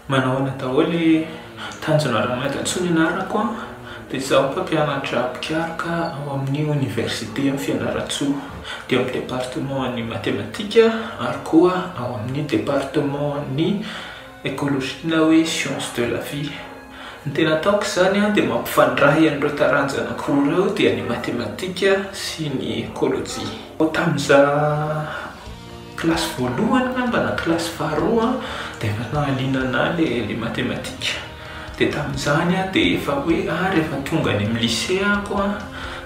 Manao daholo tanjonarana antsony anarako a dia izaho mpampianatra mpiaraka ao amin'ny université amin'ny Fianaratsoa dia amin'ny département ny mathématique ary koa ao amin'ny département ny écologie na hoe science de la vie. Ny tena ataoko izany a dia mampifandray an'ireo taranja anankiroa ireo dia ny mathématique sy ny écologie. Tamin'izaho classe voalohany ngamba na classe faharoa dia efa nahaliana le mathématique. Dia tamin'izany a dia efa hoe rehefa tonga any amin'ny lycée ako a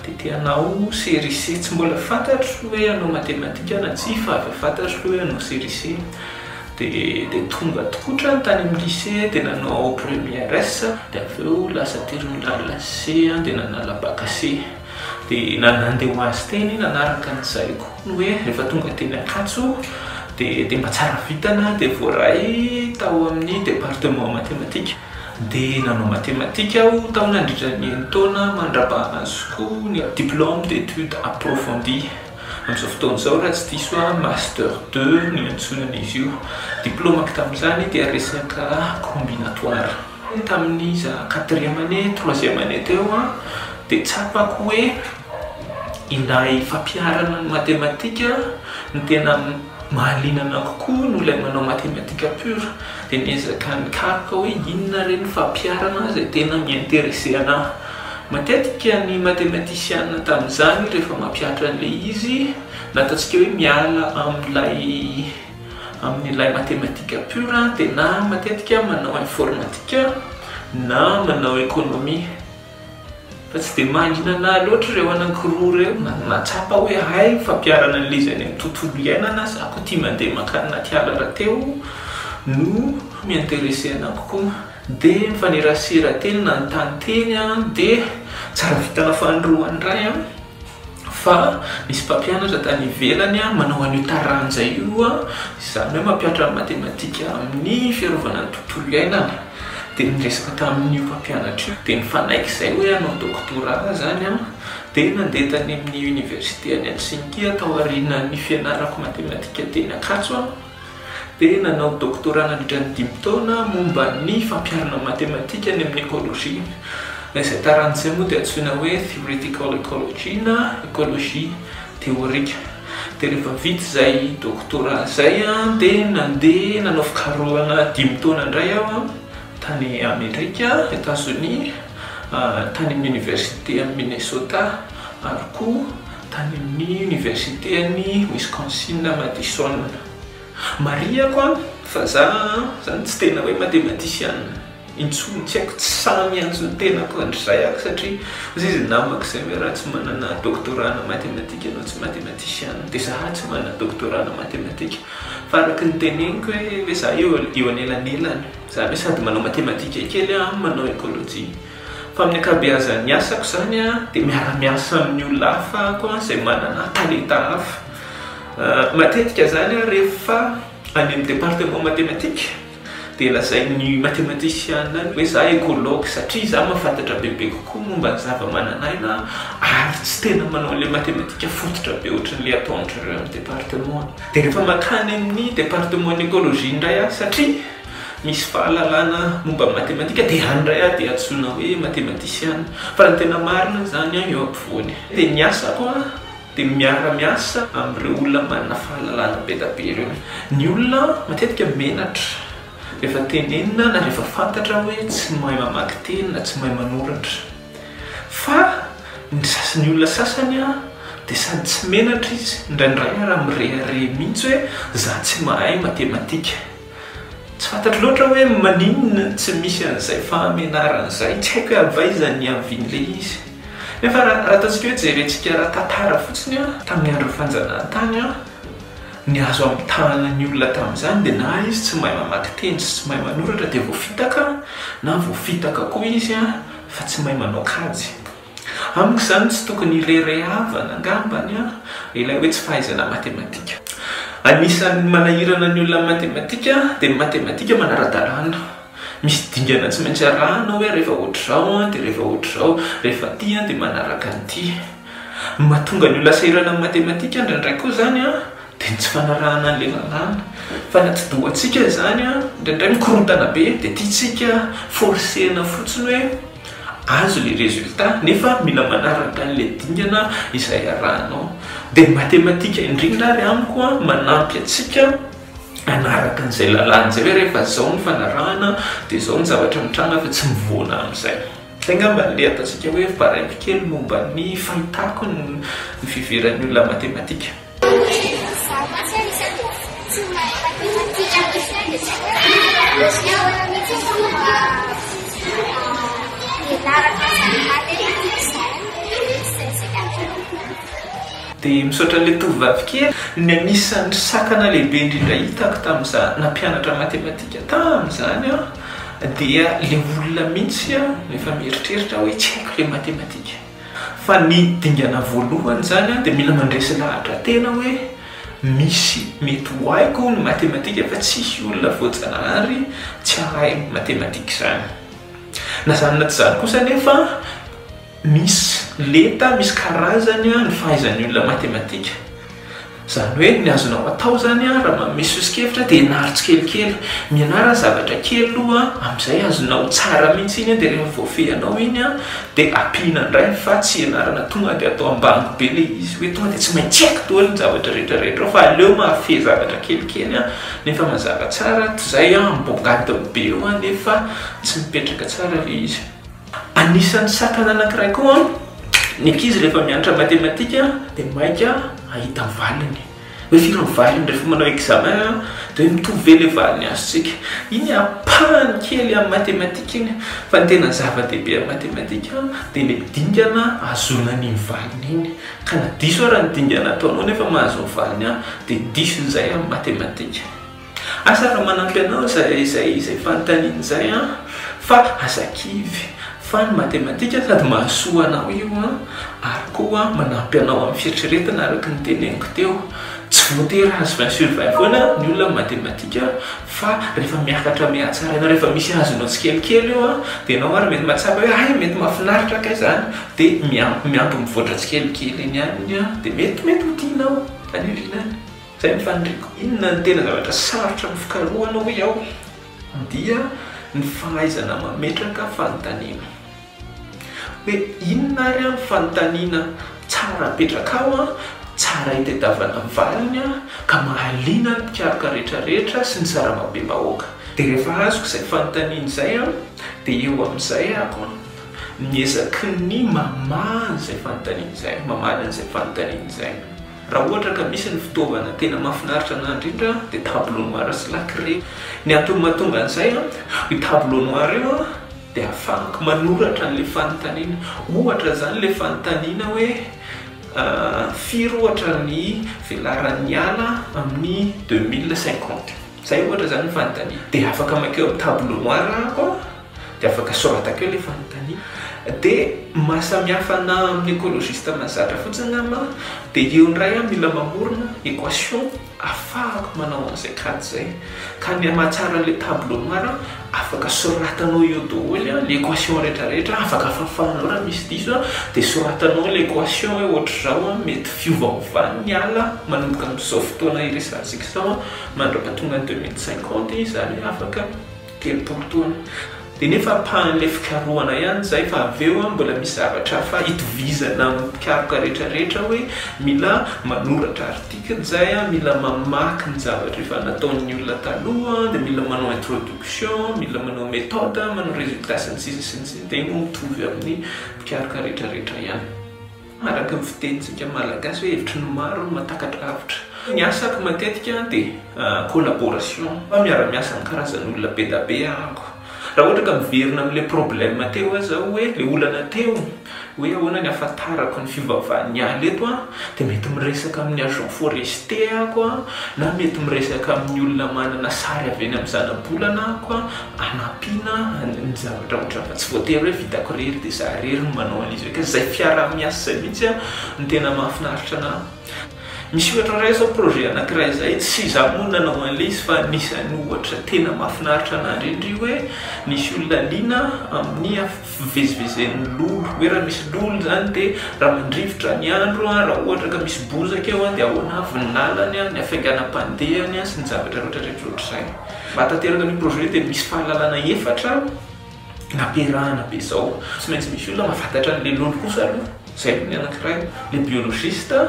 dia te hanao série C, tsy mbola fantatro hoe hanao mathématique na tsy fa efa fantatro hoe hanao série C. Dia tonga tokotra tany amin'ny lycée dia nanao première S dia avy eo lasa terminale C dia nanala bac C. Dia nandeha ho azy teny nanaraka an'izay koa hoe rehefa tonga teny Ankatso dia mba tsara vitana dia voaray tao amin'ny département mathématique. Dia nanao mathématique aho tao nandritra ny taona mandrapahana azy koa ny diplôme d'études approfondies. Amin'izao fotoana izao raha tsy diso master 2 ny antsonan'izy io. Diplômako tamin'izany dia resaka combinatoire. Tamin'ny 4e année 3e année teo dia tsapako hoe ilay fampiarana ny mathématique no tena mahaliana kokoa no ilay manao mathématique pure. Dia niezaka nikaroka hoe inona ireny fampiarana izay tena miintéressé anahy. Matetika ny mathématicien tamin'izany rehefa mampiatra an'ilay izy nataontsika hoe miala amin'ilay mathématique pure dia na matetika manao informatique na manao économie. Fa tsy dia mahaliana anahy loatra ireo anankiroa ireo natsapa hoe hay fampiarana an'ilay izy any amin'ny tontolo iainana za koa tia mandeha mankany anaty ala rahateo no miintéressé anahy kokoa. Dia mifanerasera teny nanontany teny dia tsara vitana fandroany ray fa misy mpampianatra tany ivelany manao an'io taranja io izany hoe mampiatra mathématique amin'ny fiarovana ny tontolo iainana. Dia niresaka tamin'io mpampianatra io dia nifanaiky izay hoe hanao doctorat zany dia nandeha tany amin'ny université any Helsinki tao aorianan'ny fianarako mathématique teny Ankatso dia nanao doctorat nandritra ny 5 taona momba ny fampiarana mathématique any amin'ny écologie. Izay taranja izay moa dia antsoina hoe theoretical ecology na écologie théorique. Dia rehefa vita izay doctorat izay dia nandeha nanao fikarohana 5 taona indray aho tany Amerika, États-Unis, tany amin'ny université amin'ny Minnesota ary koa tany amin'ny université any Wisconsin Madison. Mariako fa zany tsy tena hoe mathématicien intsony, tsy haiko tsy samy antsy ny tenako andrizay ako satria izy namako izay hoe raha tsy manana doctorat na mathématique ianao tsy mathématicien dia za tsy manana doctorat na mathématique. Fa araka ny teneniko hoe za eo anelanelany zany hoe sady manao mathématique kely manao écologie. Fa amin'ny ankabeazan'ny asako zany dia miara-miasa amin'ny olona hafa ako izay manana talenta hafa. Matetika zany rehefa any amin'ny département mathématique dia lazain'ny mathématicien hoe za écologue satria za mahafantatra bebe kokoa momba ny zava-manan'aina ary tsy tena manao an'ilay mathématique fototra be ohatran'ilay ataon'ireo amin'ny département. Dia rehefa mankany amin'ny département ny écologie indray satria misy fahalalana momba mathématique dia andray dia antsoina hoe mathématicien. Fa ny tena marina zany eo ampovoany. Dia ny asako dia miara-miasa amin'ireo olona manana fahalalana be da be ireo. Ny olona matetika menatra rehefa tenenina na rehefa fantatra hoe tsy mahay mamaky teny na tsy mahay manoratra. Fa ny sasan'ny olona sasany dia sady tsy menatra izy indraindray raha mirehare mihitsy hoe za tsy mahay mathématique. Tsy fantatro loatra hoe maninona tsy misy an'izay fahamenaran'izay, tsy haiko hoe avaizany avian'ilay izy. Nefa raha ataontsika hoe jerentsika raha tantara fotsiny tamin'ny andro fanjanahantany ny azo amin'ny tanan'ny olona tamin'izany dia na izy tsy mahay mamaky teny sy tsy mahay manoratra dia voafitaka na voafitaka koa izy fa tsy mahay manao kajy. Amiko izany tsy tokony irerehavana angambany ilay hoe tsy fahaizana mathématique. Anisan'ny manahirana ny olona mathématique dia mathématique manara-dalàna. Misy dingana tsy maintsy arahana hoe rehefa ohatr'izao dia rehefa ohatr'izao, rehefa ty dia manaraka an'ity. Mahatonga ny olona sahirana amin'ny mathématique indraindray koa zany dia dia tsy fanarahana an'ilay lalàna fa na tsy dohantsika zany a indraindray mikorotana be dia tiatsika forcena fotsiny hoe azo le résultat nefa mila manaraka an'ilay dingana izay arahanao dia matematika indrindra ary amiko a manampy atsika anaraka an'izay lalàna zay hoe rehefa zao ny fanarahana dia zao ny zavatra mitranga fa tsy mivoana amin'izay zay ngamba nle ataontsika hoe baraimby kely momba ny fahitako ny fiveran'ny olona matematika dia misaotra n'ilay tovovavy kely ny anisan'ny sakana lehibe indrindra hitako tamin'iza nampianatra matematika tamin'izany a dia le olona mihitsy a efa mieritreritra hoe tsy haiko le matematika fa ny dingana voalohany zany a dia mila mandresy lahatra tena hoe misy mety ho haiko ny matematika fa tsisy olona voajanahary tsy hahay matematika zany na zany na tsy zany kosa nefa misy leta misy karazany a ny fahaizan'ny olona matematika zany hoe ny azonao atao zany a raha misy osikevitra dia ianaro tsikelikely mianara zavatra kely aloha amin'izay azonao tsara mihitsy iny a dia rehefa voafehanao iny a dia ampina indray fa tsy ianarana tonga dia atao ambango be le izy hoe tonga dia tsy maintsy haiko toa ny zavatra rehetrarehetra fa aleo mahafehy zavatra kelikely a nefa mazava tsara toy izay a mibogady be eo a nefa tsy mipetraka tsara le izy anisan'ny sakana anankiray koa ny ankizy rehefa mianatra matematika dia maika ahita valiny hoe firy ny valiny rehefa manao examen dia hoe mitovy ve le valiny azontsika iny apahany kely amin'ny matematika iny fa ny tena zava-dehibe amin'ny matematika dia le dingana azonany ny valiny iny ka na diso raha ny dingana ataonao nefa mahazo ny valiny a dia diso izay amin'ny matematika asa raha manampy anao izay fanontaniana izay a fa azakivy fa ny matematika sady mahasoa anao io a ary koa manampy anao amin'ny fieritreretana araka ny teneniko teo tsy voatery azo 20/20 foana ny olona matematika fa rehefa miakatra mihatsara ianao rehefa misy azonao tsikelikely eo a dia ianao ary mety mahatsapa hoe ay mety mahafinaritra kay zany dia miampy mivoatra tsikelikely iny any a dia mety ho tianao anirinany zay mifandriko inona ny tena zavatra sarotra mifikarohana hoe ao dia ny fahaizana mametraka fanontaniana hoe inona ary a fanontaniana tsara apetraka ao a tsara hitadiavana valiny a ka mahaliana ny mpikaroka rehetrarehetra sy ny saramabe-bahoaka dia rehefa azoko izay fanontaniana izay a dia eo amin'izay ako miezaky ny mamaly izay fanontaniana izay mamaly an'izay fanontaniana izay raha ohatra ka misy ny fitaovana tena mahafinaritra ana indrindra dia tableau noir sy lacré ny antony mahatonga an'izay a io tableau noir io a dia ahafahako manoratra n'ilay fanontaniana ohatra zany ilay fanontaniana hoe firy ohatra ny velaran'ny ala amin'ny 2050 zay ohatra zany ny fanontaniana dia afaka makeo amin'ny tableau noir ako dia afaka soratako eo ilay fanontaniana dia mahasamihafa na amin'ny écologiste mahazatra fotsiny ama dia eo ndray a mila mamorona équation afahako manao an'izay kady zay ka ny mahatsara an'ilay tableau noir afaka soratanao eo daholo a l'équation rehetrarehetra afaka fahafahanao raha misy diso a dia soratanao l'équation hoe ohatra zao a mety fiovaovan'ny ala manomboka amin'izao fotoana iresantsika zao a mandram-patonga ny 2050 izany hoe afaka telopolo taona dia nefa apahan'ilay fikarohana ihany zay fa aveo a mbola misy zavatra fa hitovizana amin'ny mpikaroka rehetrarehetra hoe mila manoratra article zay a mila mamaky ny zavatra efa nataon'ny olona taloha dia mila manao introduction mila manao méthode manao résultat sy ny sisa sy ny sisa dia ino mitovy amin'ny mpikaroka rehetrarehetra ihany araka ny fitenitsika malagasy hoe hevitry ny maro no mahatakatra lavitra ny asako matetika dia collaboration fa miara-miasa amin'ny karazan'olona be da be ahako raha ohatra ka miverina amin'ilay problème teo a zao hoe le olana teo hoe ahoana ny ahafantarako ny fivavahan'ny ala eto a dia mety miresaka amin'ny agent forestier ako a na mety miresaka amin'ny olona manana sary avy eny amin'ny zanabolana ako a anampiana ny zavatra ohatra fa tsy voatery hoe vitako rery dia za rery no manao an'izy hoe ka zay fiara-miasa zay mihitsy a ny tena mahafinaritra ana misy ohatra ray zao projet anankiray zay tsy za moa nanao an'le izy fa nisany ohatra tena mahafinaritra an'andro indry hoe nisy olona liana amin'ny fivezivezen'ny lolo hoe raha misy lolo zany dia raha mandrivotra ny andro raha ohatra ka misy bozaka eo dia ahoana avy ny lalany ny hafainganam-pandehany sy ny zavatra rehetrarehetraohatr'izay mba hatateraka ny projet dia misy fahalalana efatra nampiarahana be zao tsy maintsy misy olona mahafantatra an'le lolo kosa aloha zay ny anankiray le biologiste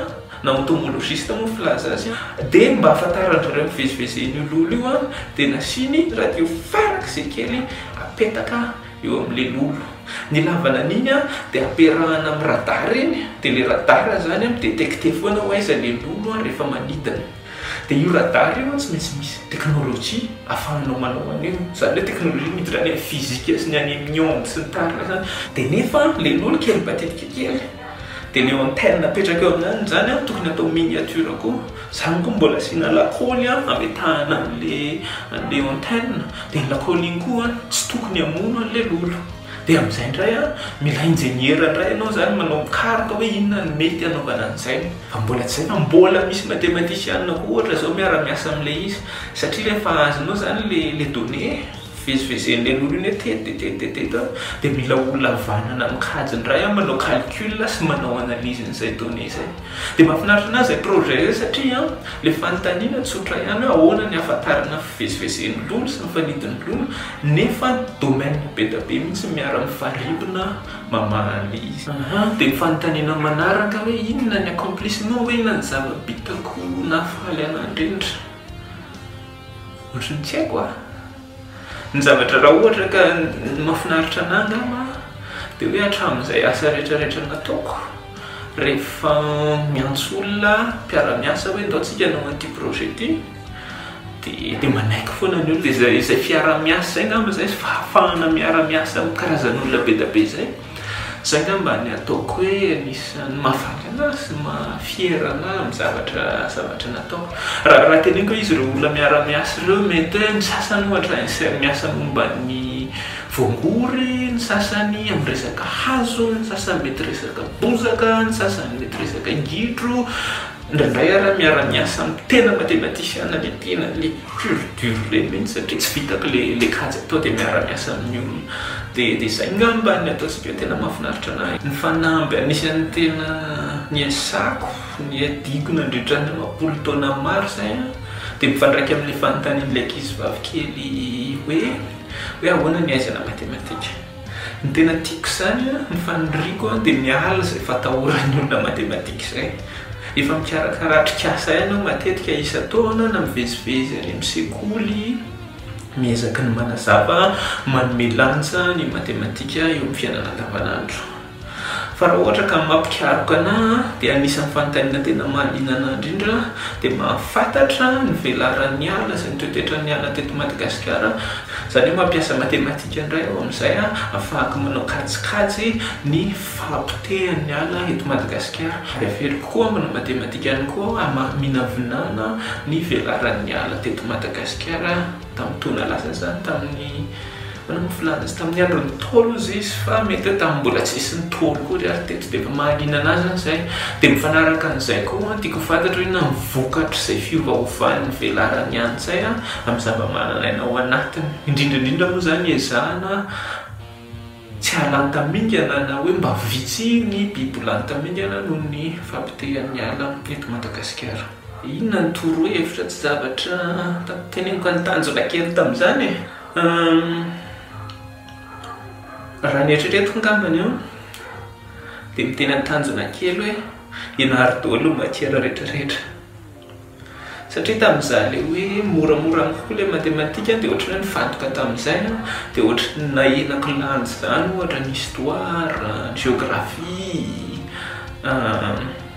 na entomologiste moa filaza azy dia mba ahafantaran'ireo mivezivezen'io lolo io dia nasiny radio farak'izay kely apetaka eo amin'le lolo ny lavana an'iny dia ampiarahana amin'ny radar eny dia le radar zany midetecte foana ho aiza le lolo rehefa manidina dia io radar io tsy maintsy misy teknôlôjia ahafahanao manao an'io zany hoe teknôlôjia miditra any amin'ny fizika sy ny any amin'ny onde sy ny tarina zany dia nefa le lolo kely batetika kely dia le antenne apetraka eo amin'any zany tokony atao miniature koa zany koa mbola asiana lakôly ametahana an'le antenne dia lakôly iny koa tsy tokony hamono an'le lolo dia amin'izay indray mila ingénieur indray ianao zany manao mikaroka hoe inona ny mety anaovana an'izay fa mbola tsy zay fa mbola misy mathématicienne koa ohatra zao miara-miasa amin'le izy satria rehefa azonao zany le données vezivezen'le lolo iny teteteteteta dia mila olona avanana mikajy indray manao calcul sy manao analyse n'izay données zay dia mahafinaritra anazy zay projet zay satria le fanontaniana tsotra ihany ahoana ny ahafantarana fivezivezen'ny lolo sy mifanidin'ny lolo nefa domaine be da be mihitsy miara-mifaribona mamaly izy dia mifanontaniana manaraka hoe inona ny accomplissement hoe inona ny zava-bitako nahafaly an'andrindra ohatrany tsy haiko ny zavatra raha ohatra ka mahafinaritra an'angama dia hoe hatramin'izay asa rehetrarehetra nataoko rehefa miantso olona mpiara-miasa hoe ndaontsika nao an'ity projet ity dia manaiky foana ny olo dia zay fiara-miasa zay ngamba zay fa hahafahana miara-miasa karazan'olona be da be zay zay ngamba ny ataoko hoe anisan'ny mahafaly anahy sy mahafiera anahy amin'ny zavatra nataoko raha teneniko izy ireo olona miara-miasa ireo mety hoe ny sasany ohatra miasa momba ny voangory ny sasany amin'ny resaka hazo ny sasany mety resaka bozaka ny sasany mety resaka gidro ndraindray raha miara-miasa amin'ny tena mathématicienne le tena le pur dur le mihitsy satria tsy vitako le kajy atao dia miara-miasa amin'ny olona dia zay ngamba ny ataontsika tena mahafinaritra anahy ny fanamby anisan'ny tena niasako ny adiko nandritra ny 10 taona maro zay dia mifandraiky amin'le fanontanian'le ankizy vavikely hoe ahoana ny aizana mathématika ny tena tiako zany ny faniriko dia miala zay fatahoran'ny olona mathématika zay efa mikarakaratrikasa ianao matetika isa-taona na mivezivezy any amin'ny sekoly miezaka ny manazava manome lanja ny mathématika eo amin'ny fiainana andavanandro fa raha ohatra ka mampikaroka anahy dia anisan'ny fanontaniana tena mahaliana anahy indrindra dia mahafantatra ny velaran'ny ala sy ny toetoetran'ny ala teto Madagasikara zany hoe mampiasa mathématika indray ao amin'izay ahafahako manao kajikajy ny fampitehan'ny ala eto Madagasikara averiko koa manao mathématika ihany koa minavinana ny velaran'ny ala teto Madagasikara tamin'ny taona lasa zany tamin'ny filaza sy tamin'ny andron'ny tolo izy fa mety hoe tamin'ny mbola tsy isy ny tolo koa ary teto dia efa mahaliana anazy zany zay dia mifanaraka an'izay koa tiako fantatra hoe na mivokatra izay fiovaovan'ny velaran'ny any zay amin'ny zava-manana ao anatiny indrindraindrindra moa zany ezahana tsy halantamingana na hoe mba vitsy ny biby lantamingana noho ny fampitehan'ny ala eto Madagasikara inona ny toro hevitra tsy zavatra teneniko anytanjona kely tamin'izany raha ny eritreretiko ngambany eo dia miteny tanjona kely hoe ianary daholo matière rehetrarehetra satria tamin'izaho le hoe moramora kokoa le mathématika dia ohatran'ny hoe nifantoka tamin'izay dia ohatran'ny nahenako lanjy zany ohatra ny histoire ny géographie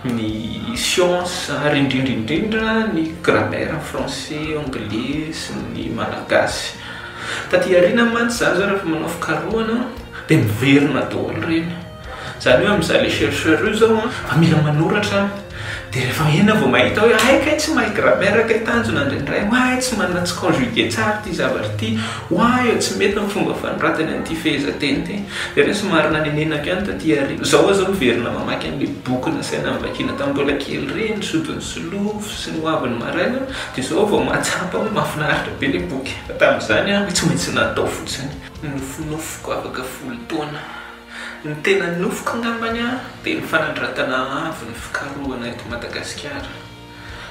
ny science ary indrindraindrindra ny grammaire français anglais sy ny malagasy taty aoriana mantsy zany zao rehefa manao fikarohana dia miverina daholo reny zany hoe amin'izay le chercheur io zao fa mila manoratra dia rehefa ena vao mahita hoe haika tsy mahay grammaire kay tanjona indraindray hoay tsy manana tsy conjugué tsara ty zavatra ty hoay eo tsy mety ny fomba fanoratany an'ity fehezanteny ty dia re somary nanenenako ihany taty ariva zao aho zao miverina mamaky an'le boky nasaina mivakina tamin'ny mbola kely reny sodiny solofo sy ny hoaviny maraina dia zao vao mahatsapa hoe mahafinaritra be le boky fa tamin'izany a tsy maintsy natao fotsiny nofinofiko afaka 10 taona ny tena nofiko angambany a dia ny fanandratana avy ny fikarohana eto Madagasikara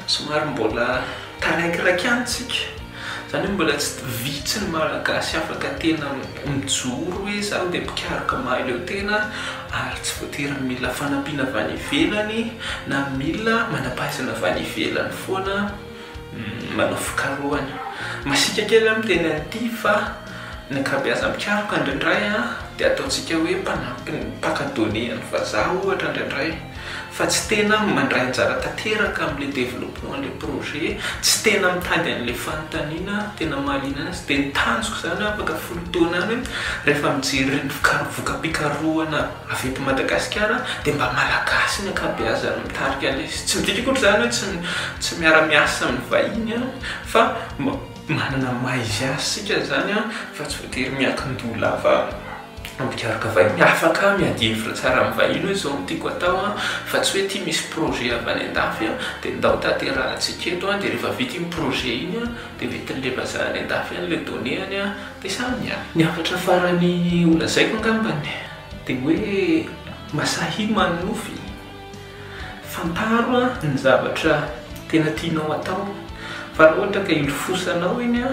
somary mbola taraikiraiky antsika zany hoe mbola tsy vitsy ny malagasy afaka tena mijoro hoe zaho dia mpikaroka mahay leo tena ary tsy voatery mila fanampiana avy any ivelany na mila manam-pahaizana avy any ivelany foana manao fikarohana masika kely amin'ny teny an'ity fa ny ankabeazany mpikaroka indraindray a dia ataontsika hoe mpanampy ny mpakadonné ny vazaha ohatra indraindray fa tsy tena mandray anjara tanteraka amin'le développement le projet tsy tena mitady an'le fanontaniana tena mahaliana azy dia nitanjoko zany afaka 10 taona any rehefa mijery ny voka-pikarohana avy eto Madagasikara dia mba malagasy ny ankabeazany mitarika an'le izy tsy midika koatra zany hoe tsy miara-miasa amin'ny vahiny a fa manana maizy azy sika zany a fa tsy voatery miankin-dola fa mpikaroka vahiny afaka miady hevitra tsara amin'ny vahiny hoe zao tiako atao a fa tsy hoe tia misy projet avy any an-dafy a dia ndao tanterahantsika eto a dia rehefa vita iny projet iny a dia vetin'le vazaha any an-dafy any le donné-any a dia samy ihany ny afatra farany olazaiko angambany dia hoe masahy manofy fantaro a ny zavatra tena tianao atao fa raha ohatra ka ilofosanao iny a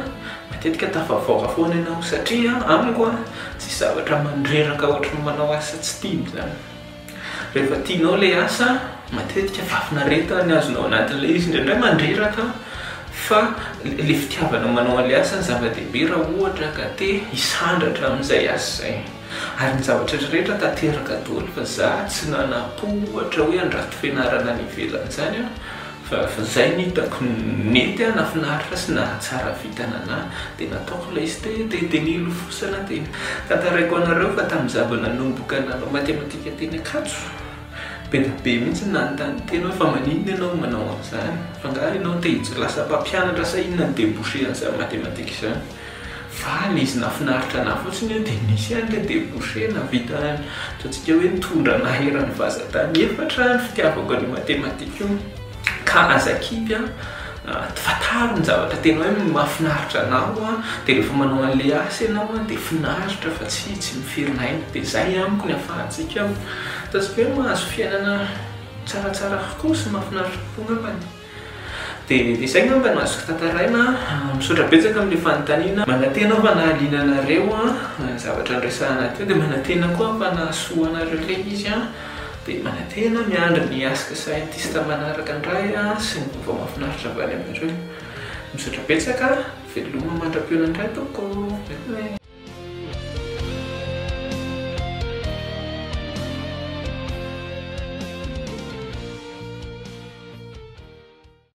matetika tafavoaka foana ianao satria amiko a tsy zavatra mandreraka ohatran'ny manao asa tsy tiany zany rehefa tianao le asa matetika fafinaretana ny azonao anatin'le izy indraindray mandreraka fa le fitiavana manao an'le asa ny zava-dehibe raha ohatra ka te hisandratra amin'izay asa zay ary ny zavatra rehetra tanteraka daholo fa za tsy nanapohatra hoe andrato fianarana ny ivelany zany a fa zay ny hitako nety a nafinaritra sy nahatsara vitanana dia nataoko ilay izy teny ilofosana teny tantaraiko anareo fa tamin'ny zava nanomboka nanao matematika teny akatso be da be mihitsy nanontany tena hoe fa maninona ianao manao an'izany fa ngaha ianao te lasa mpampianatra sa inona ny débouché an'izany matematika izany fa le izy nafinaritra na fotsiny dia nisy ihany le débouché navita ataontsika hoe nitondra naherany vazatany efatra ny fitiavako an'io matematika io ka azakivy a fataro ny zavatra tena hoe mahafinaritra anao a dia rehefa manao an'le asa ianao a dia finaritra fa tsy mifirinaina dia zay amiko ny afahantsika ataontsika hoe mahazo fiainana tsaratsara kokoa sy mahafinaritra kokoa ngambany dia zay ngamba no azoko tantaraina misaotra betsaka amin'le fanontaniana manantena fa nahaliana anareo a zavatra nresahana teo dia manantena koa fa nahasoa anareo ilay izy a dia manantena miandry ny asika scientiste manaraka indray a sy ny vaovao mahafinaritra avy any aminareo misaotra betsaka veloma mandram-piona indray toko